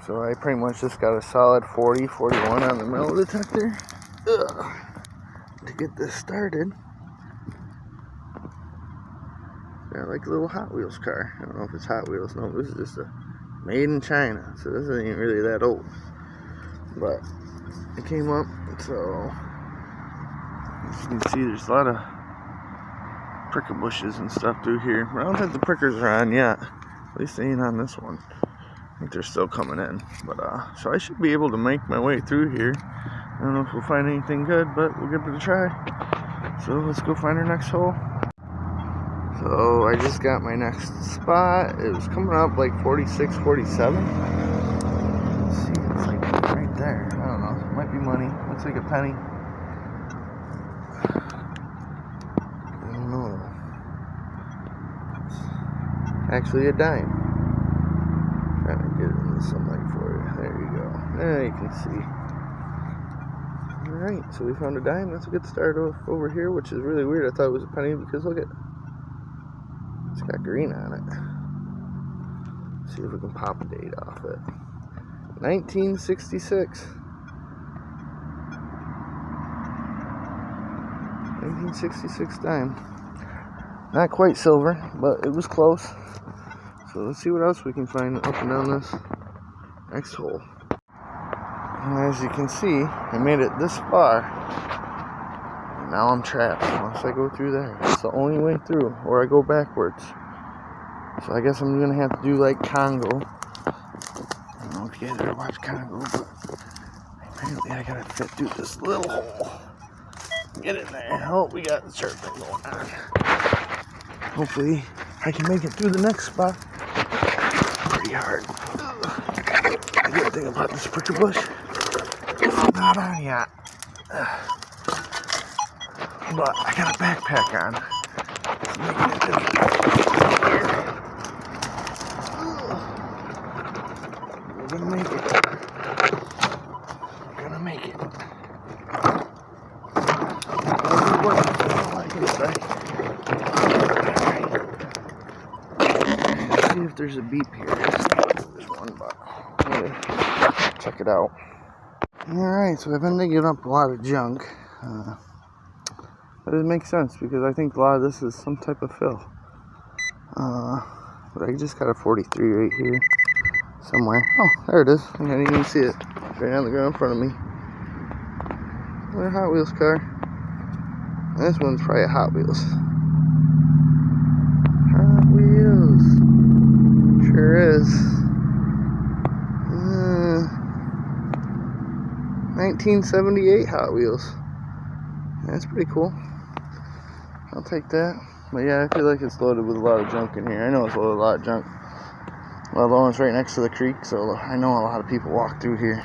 So I pretty much just got a solid 40, 41 on the metal detector to get this started. Got like a little Hot Wheels car. I don't know if it's Hot Wheels. No, this is just a made in China. So this isn't even really that old. But it came up, so as you can see there's a lot of prickle bushes and stuff through here. I don't think the prickers are on yet. At least they ain't on this one. I think they're still coming in. But so I should be able to make my way through here. I don't know if we'll find anything good, but we'll give it a try. So let's go find our next hole. So I just got my next spot. It was coming up like 46, 47. Let's see, it's like right there. I don't know. It might be money. Looks like a penny. I don't know. It's actually a dime. Trying to get it in the sunlight for you. There you go. There you can see. Alright, so we found a dime. That's a good start off over here, which is really weird. I thought it was a penny because look at it's got green on it. Let's see if we can pop a date off it. 1966. 1966 dime. Not quite silver, but it was close. So let's see what else we can find up and down this next hole. And as you can see, I made it this far. And now I'm trapped unless I go through there. It's the only way through, or I go backwards. So I guess I'm gonna have to do like Congo. I don't know if you guys ever watch Congo, but apparently I gotta fit through this little hole. Get in there. Oh, we got the surfing going on. Hopefully I can make it through the next spot. Pretty hard. The good thing about this prickle bush, it's not on yet. But I got a backpack on. It's making it difficult. We're gonna make it. We're gonna make it. All I can say. Let's see if there's a beep here. There's one, but check it out. Alright, so I've been digging up a lot of junk. But it makes sense because I think a lot of this is some type of fill. But I just got a 43 right here somewhere. Oh, there it is. I can't even see it. It's right on the ground in front of me. Another Hot Wheels car. And this one's probably a Hot Wheels. Hot Wheels. Sure is. 1978 Hot Wheels. That's pretty cool. I'll take that. But yeah, I feel like it's loaded with a lot of junk in here. I know it's loaded with a lot of junk. Well, the one's right next to the creek, so I know a lot of people walk through here,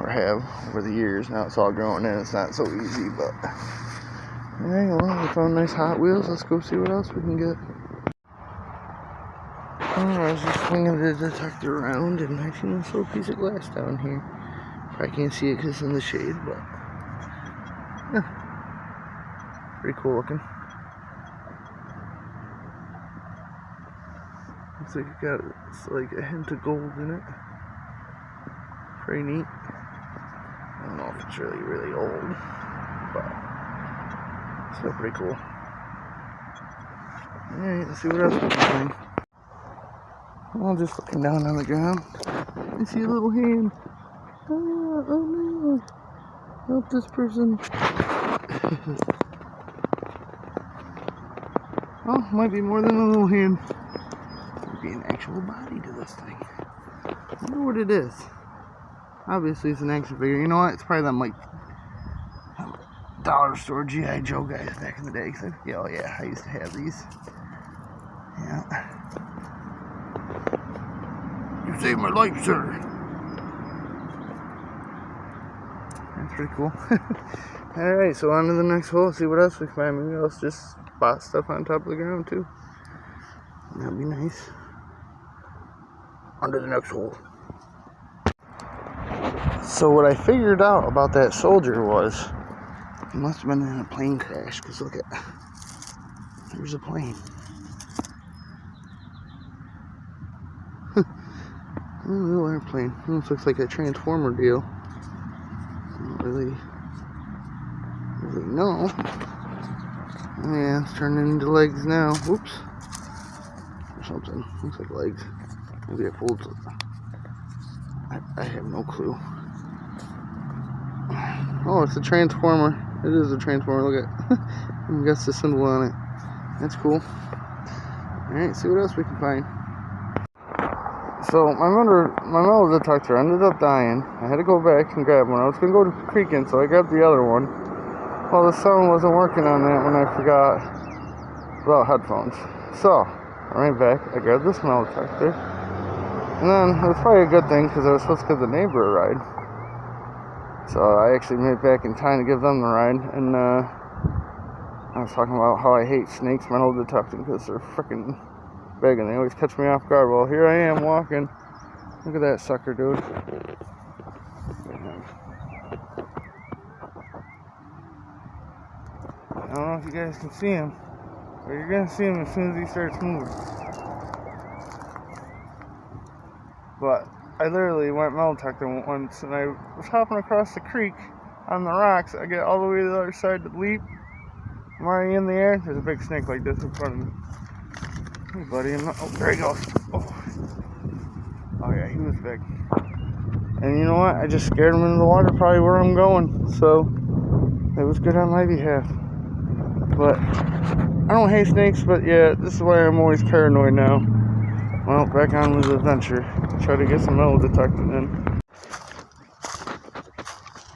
or have over the years. Now it's all growing in. It's not so easy, but alright, well, we found nice Hot Wheels. Let's go see what else we can get. I was just swinging the detector around, and I seen this little piece of glass down here. I can't see it because it's in the shade, but yeah, pretty cool looking. Looks like it got like a hint of gold in it. Pretty neat. I don't know if it's really, really old, but still pretty cool. Alright, let's see what else we can find. Well, just looking down on the ground, I see a little hand. Oh no! Help this person. Oh, might be more than a little hand. Might be an actual body to this thing. I wonder what it is. Obviously, it's an action figure. You know what? It's probably them like dollar store G.I. Joe guys back in the day. Oh yeah, I used to have these. Yeah. You saved my life, sir. That's pretty cool. Alright, so on to the next hole. See what else we can find. Maybe I'll just spot stuff on top of the ground too. That'd be nice. On to the next hole. So what I figured out about that soldier was he must have been in a plane crash, because look at, there's a plane. little airplane. Almost looks like a transformer deal. Don't really know. Yeah, it's turning into legs now. Whoops. Or something. Looks like legs. Maybe it folds. I have no clue. Oh, it's a transformer. It is a transformer. Look at I guess the symbol on it. That's cool. Alright, see what else we can find. So my metal detector ended up dying. I had to go back and grab one. I was gonna go to creaking, so I grabbed the other one. Well, the sound wasn't working on that when I forgot about headphones. So I went back. I grabbed this metal detector, and then it was probably a good thing because I was supposed to give the neighbor a ride. So I actually made it back in time to give them the ride, and I was talking about how I hate snakes metal detecting because they're freaking big and they always catch me off guard. Well, here I am walking. Look at that sucker, dude. I don't know if you guys can see him, but you're gonna see him as soon as he starts moving. But I literally went metal detecting once, and I was hopping across the creek on the rocks. I get all the way to the other side to leap. I'm already in the air. There's a big snake like this in front of me. Hey, buddy. Oh, there he goes. Oh yeah, he was big. And you know what? I just scared him into the water, probably where I'm going. So it was good on my behalf. But I don't hate snakes, but yeah, this is why I'm always paranoid now. Well, back on with the adventure. Try to get some metal detecting in.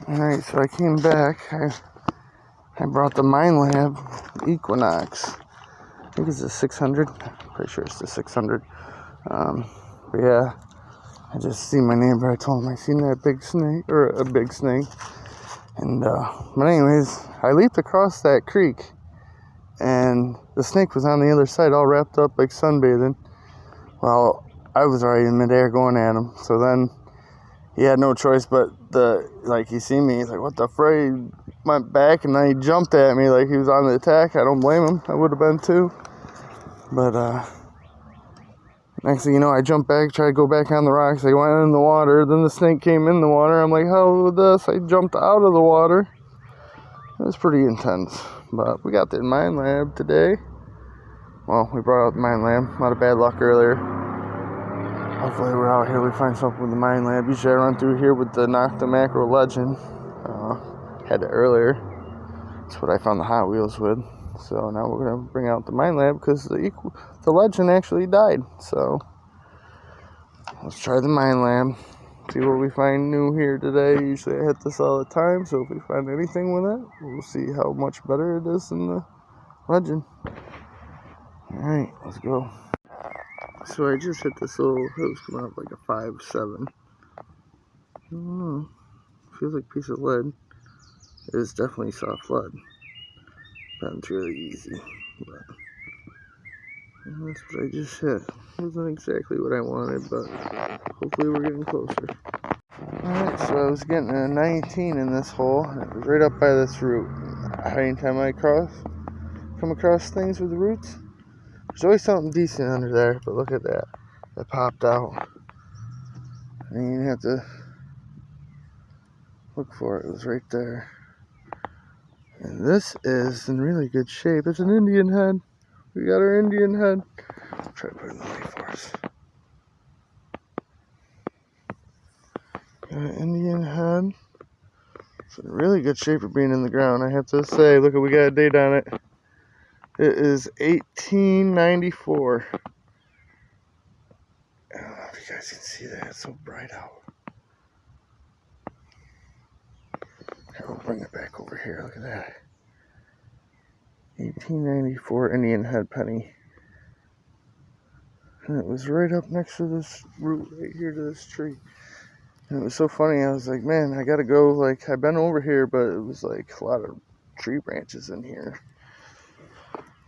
Alright, so I came back. I brought the Mine Lab Equinox. I think it's a 600. Pretty sure it's the 600. But yeah, I just seen my neighbor. I told him I seen that big snake, or a big snake. And but anyways, I leaped across that creek, and the snake was on the other side, all wrapped up like sunbathing. Well, I was already in midair going at him. So then he had no choice but he seen me. He's like, "What the fray?" He went back and then he jumped at me like he was on the attack. I don't blame him. I would have been too. But next thing you know, I jumped back, tried to go back on the rocks. I went in the water. Then the snake came in the water. I'm like, hell with this. I jumped out of the water. It was pretty intense. But we got the Mine Lab today. Well, we brought out the Mine Lab. A lot of bad luck earlier. Hopefully we're out here, we find something with the Mine Lab. Usually I run through here with the Nocta Macro Legend. Had it earlier. That's what I found the Hot Wheels with. So now we're going to bring out the Mine Lab because the Legend actually died. So let's try the Mine Lab. See what we find new here today. Usually I hit this all the time. So if we find anything with it, we'll see how much better it is than the Legend. Alright, let's go. So I just hit this little, it was coming up like a 5.7. I don't know. Feels like a piece of lead. It is definitely soft lead. Bends really easy. But that's what I just hit. Wasn't exactly what I wanted, but hopefully we're getting closer. Alright, so I was getting a 19 in this hole, and it was right up by this root. Anytime I come across things with the roots, there's always something decent under there, but look at that. That popped out. And you have to look for it. It was right there. And this is in really good shape. It's an Indian head. We got our Indian head. I'll try to put it in the light for us. Got an Indian head. It's in really good shape for being in the ground. I have to say, look, we got a date on it. It is 1894. I don't know if you guys can see that. It's so bright out. I will bring it back over here. Look at that. 1894 Indian head penny. And it was right up next to this root right here to this tree. And it was so funny. I was like, man, I gotta go. Like, I've been over here, but it was like a lot of tree branches in here.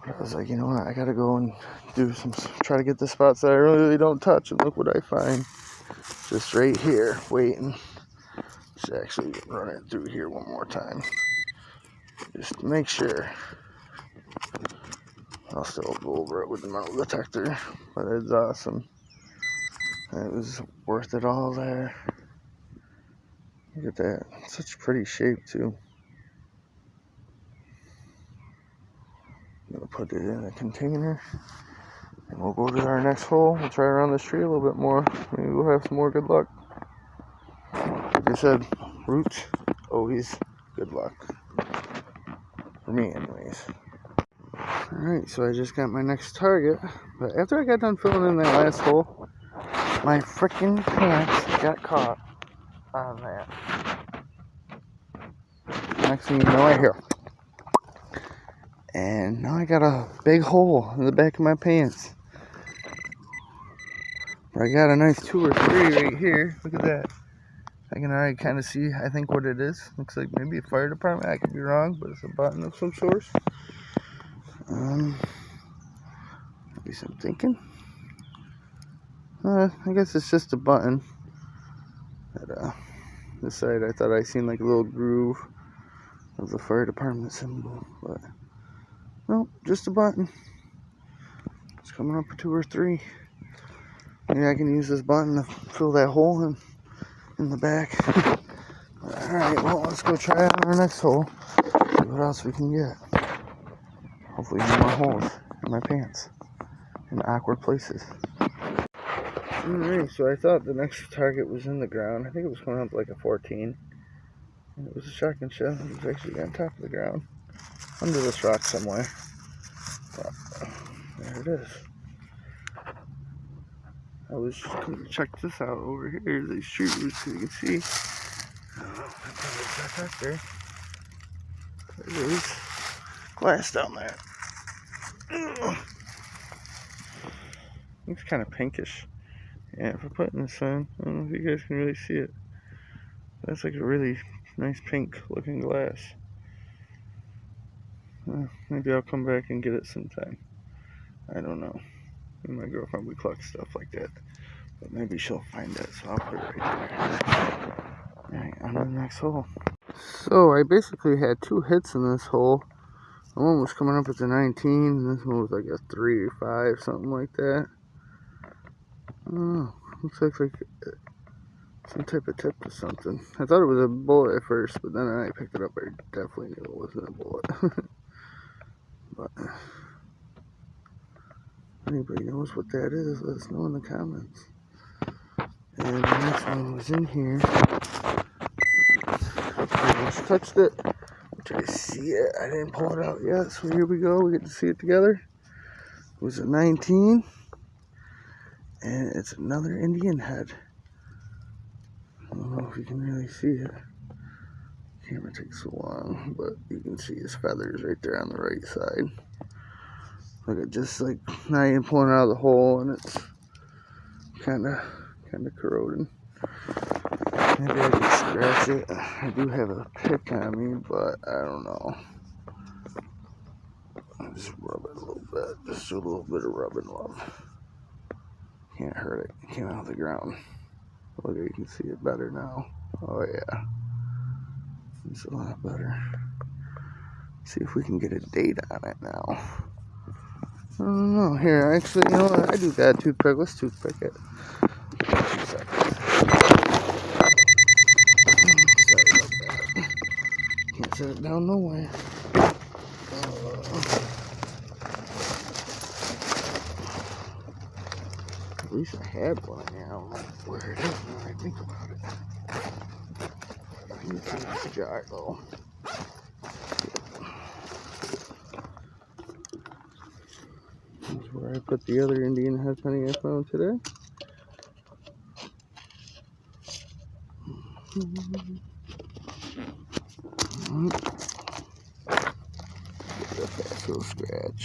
But I was like, you know what? I gotta go and try to get the spots that I really don't touch. And look what I find. Just right here, waiting. Just actually run it through here one more time. Just to make sure. I'll still go over it with the metal detector. But it's awesome. That was worth it all there. Look at that. Such a pretty shape too. I'm gonna put it in a container and we'll go to our next hole. We'll try around this tree a little bit more. Maybe we'll have some more good luck. Like I said, roots, always good luck. For me anyways. Alright, so I just got my next target. But after I got done filling in that last hole, my freaking pants got caught on that. Next thing you know, I hear, and now I got a big hole in the back of my pants. But I got a nice 2 or 3 right here. Look at that. I can already kind of see, I think, what it is. Looks like maybe a fire department. I could be wrong, but it's a button of some sort. Maybe some thinking. I guess it's just a button. At this side, I thought I seen like a little groove of the fire department symbol, but no, just a button. It's coming up for 2 or 3. Maybe I can use this button to fill that hole in the back. Alright, well, let's go try out our next hole. See what else we can get. Hopefully no more holes in my pants. In awkward places. Alright, so I thought the next target was in the ground. I think it was coming up like a 14. And it was a shotgun shell. It was actually on top of the ground. Under this rock somewhere. But, there it is. I was just going to check this out over here. These shoes, so you can see. Detector. There is glass down there. Looks kind of pinkish. Yeah, if I put this in, I don't know if you guys can really see it. That's like a really nice pink looking glass. Maybe I'll come back and get it sometime. I don't know. My girlfriend would collect stuff like that. But maybe she'll find it, so I'll put it right there. Alright, on to the next hole. So I basically had 2 hits in this hole. The one was coming up as a 19, and this one was like a 3 or 5, something like that. I don't know. Looks like some type of tip or something. I thought it was a bullet at first, but then I picked it up. I definitely knew it wasn't a bullet. But if anybody knows what that is, let us know in the comments. And the next one was in here. I just touched it. Try to see it. I didn't pull it out yet, so here we go. We get to see it together. It was a 19, and it's another Indian head. I don't know if you can really see it. The camera takes so long, but you can see his feathers right there on the right side. Look at just like not even pulling out of the hole, and it's kind of corroding. Maybe I can scratch it. I do have a pick on me, but I don't know. I'll just rub it a little bit. Just do a little bit of rub and love. Can't hurt it. It came out of the ground. Look, you can see it better now. Oh yeah. It's a lot better. See if we can get a date on it now. I don't know. Here, actually, you know what? I do got a toothpick. Let's toothpick it. 2 seconds. Sorry about that. Can't set it down nowhere. At least I had one. I don't know where it is now I think about it. I need to use the jar though. This is where I put the other Indian head penny I found today. Get a fast little scratch.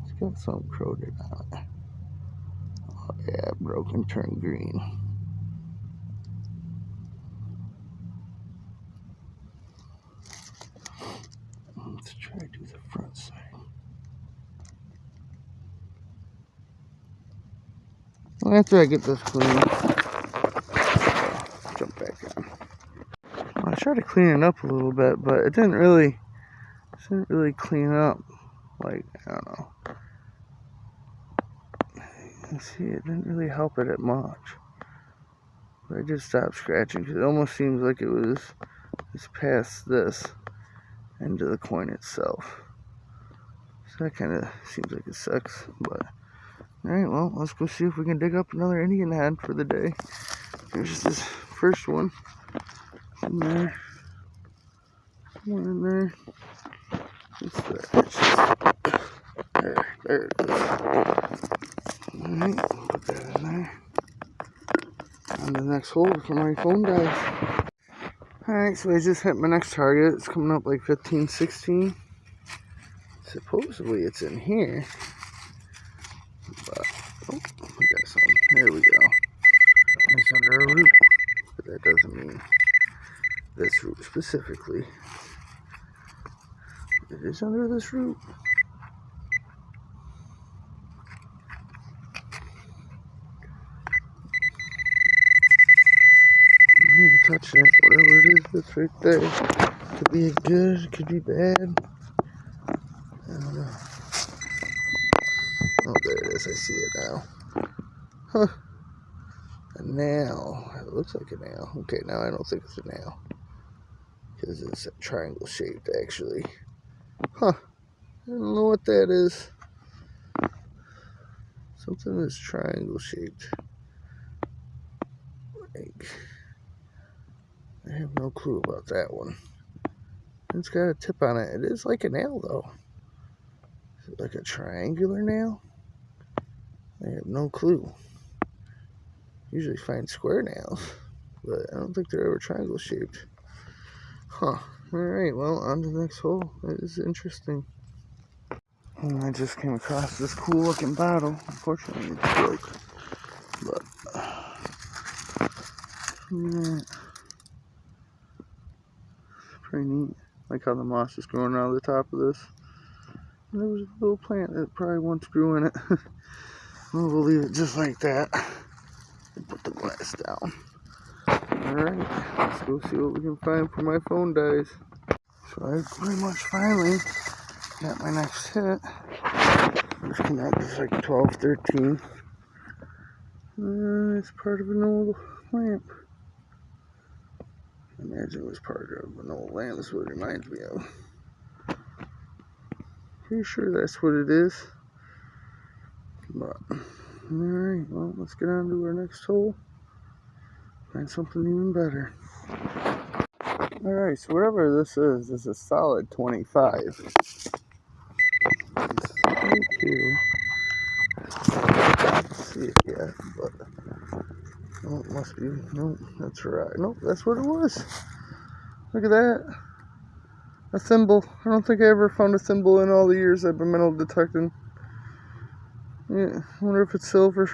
It's got something corroded on it. Oh yeah, broken, turned green. Let's try to do the front side. Well, after I get this clean, jump back on. Well, I tried to clean it up a little bit, but it didn't really clean up. Like, I don't know. You see, it didn't really help it much. But I just stopped scratching because it almost seems like it was just past this into the coin itself. So that kind of seems like it sucks. But alright, well, let's go see if we can dig up another Indian head for the day. There's this first one in there. One in there. It's there. It's just, there it is. Alright, put that in there. On the next hole before my phone dies. Alright, so I just hit my next target. It's coming up like 15, 16. Supposedly it's in here. But, oh, we got some. There we go. It's under a root. But that doesn't mean this root specifically. It is under this root. Touch that, whatever it is that's right there. Could be good, could be bad. I don't know. Oh, there it is. I see it now. Huh. A nail. It looks like a nail. Okay, now I don't think it's a nail. Because it's a triangle shaped, actually. Huh. I don't know what that is. Something that's triangle shaped. Like, I have no clue about that one. It's got a tip on it. It is like a nail, though. Is it like a triangular nail? I have no clue. Usually find square nails, but I don't think they're ever triangle shaped. Huh. Alright, well, on to the next hole. That is interesting. And I just came across this cool looking bottle. Unfortunately, it's broke. But, yeah. Pretty neat. Like how the moss is growing out of the top of this. And there was a little plant that probably once grew in it. We'll leave it just like that. And put the glass down. Alright, let's go see what we can find for my phone dies. So I pretty much finally got my next hit. It's coming out just like 12, 13. It's part of an old lamp. I imagine it was part of an old lamp. That's what it reminds me of. Pretty sure that's what it is. But, alright, well, let's get on to our next hole. Find something even better. Alright, so whatever this is a solid 25. Thank you. I don't see it yet, but oh, it must be. No, that's right. Nope, that's what it was. Look at that. A thimble. I don't think I ever found a thimble in all the years I've been metal detecting. Yeah, I wonder if it's silver.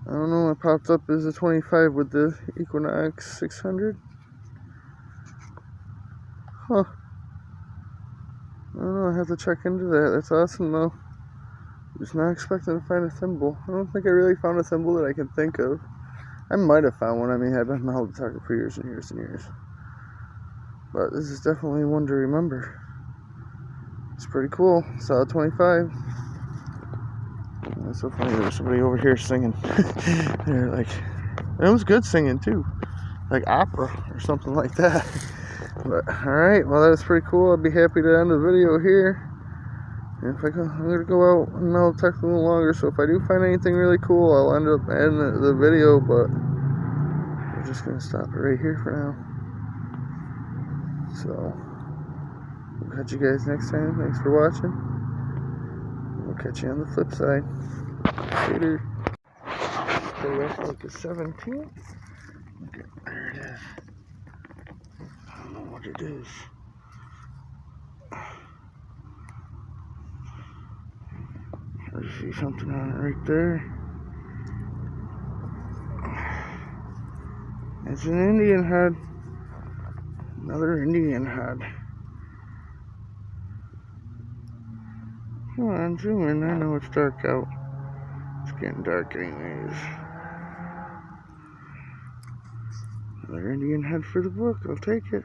I don't know. It popped up as a 25 with the Equinox 600. Huh. I don't know. I have to check into that. That's awesome, though. Just not expecting to find a thimble. I don't think I really found a thimble that I can think of. I might have found one. I mean, I've been metal detecting for years and years and years. But this is definitely one to remember. It's pretty cool. Solid 25. It's so funny. There was somebody over here singing. They're like, it was good singing too, like opera or something like that. But all right, well, that's pretty cool. I'd be happy to end the video here. And if I'm gonna go out and I'll text a little longer. So if I do find anything really cool, I'll end up ending the video. But we're just gonna stop it right here for now. So we'll catch you guys next time. Thanks for watching. We'll catch you on the flip side. Later. Stay up like a 17. Okay, there it is. I don't know what it is. I see something on it right there. It's an Indian head. Another Indian head. Come on, zoom in. I know it's dark out. It's getting dark anyways. Another Indian head for the book. I'll take it.